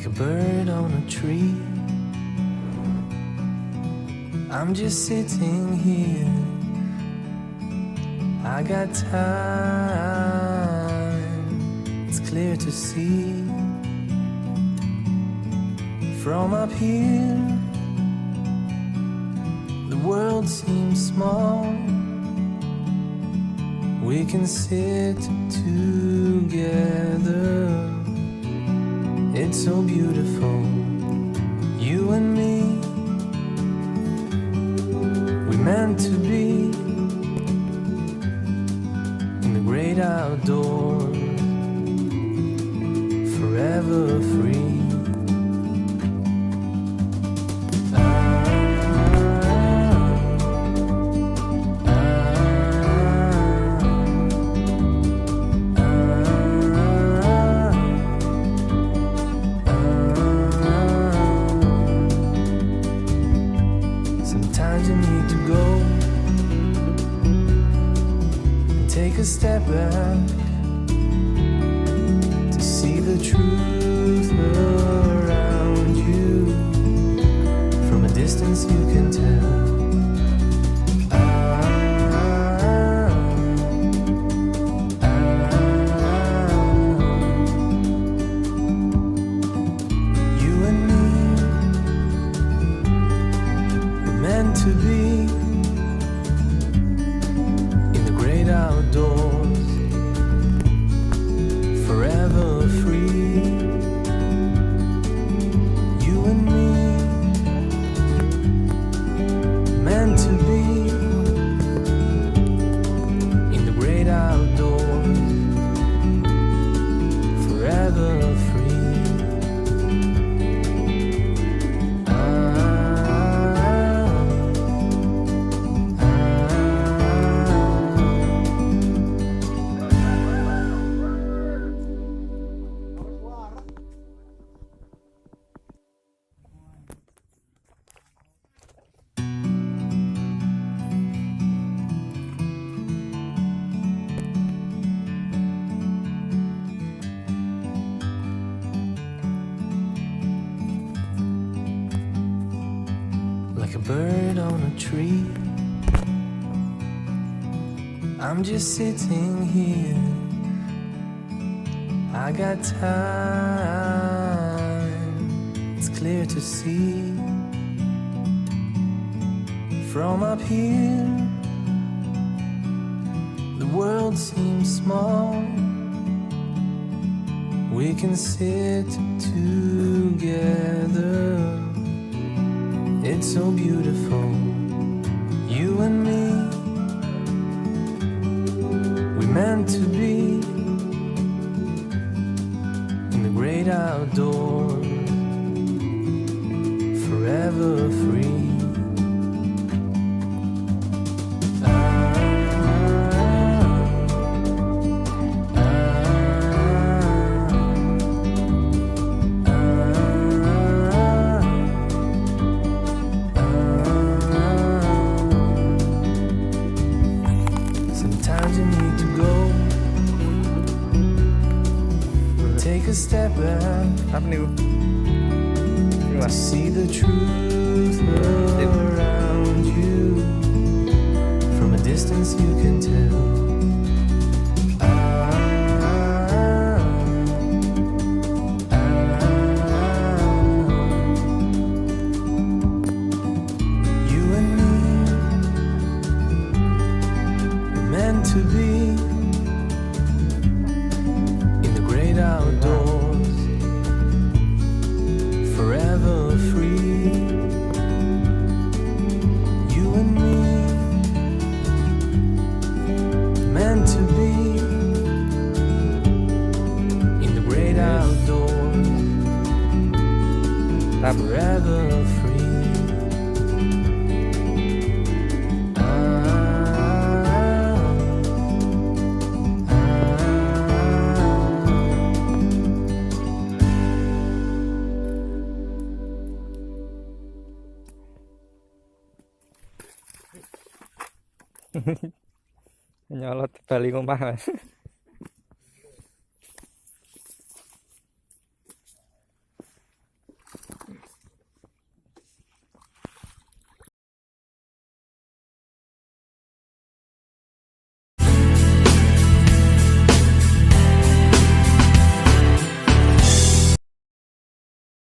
like a bird on a tree. I'm just sitting here. I got time, it's clear to see. From up here, the world seems small. We can sit together. It's so beautiful, you and me. We meant to be in the great outdoors, forever free. Sometimes you need to go and take a step back to see the truth around you. From a distance you can tell. You and me, we're meant to be in the great outdoors, forever free. You and me, meant to be in the great outdoors, forever free. Like a bird on a tree, I'm just sitting here. I got time, it's clear to see. From up here, the world seems small. We can sit together. It's so beautiful, you and me. We meant to be in the great outdoors, forever free. Sometimes you need to go and take a step back to see the truth around you. From a distance you can tell. You and me, meant to be in the great outdoors, forever free. You and me, meant to be in the great outdoors, forever free. Nyolot balik omah.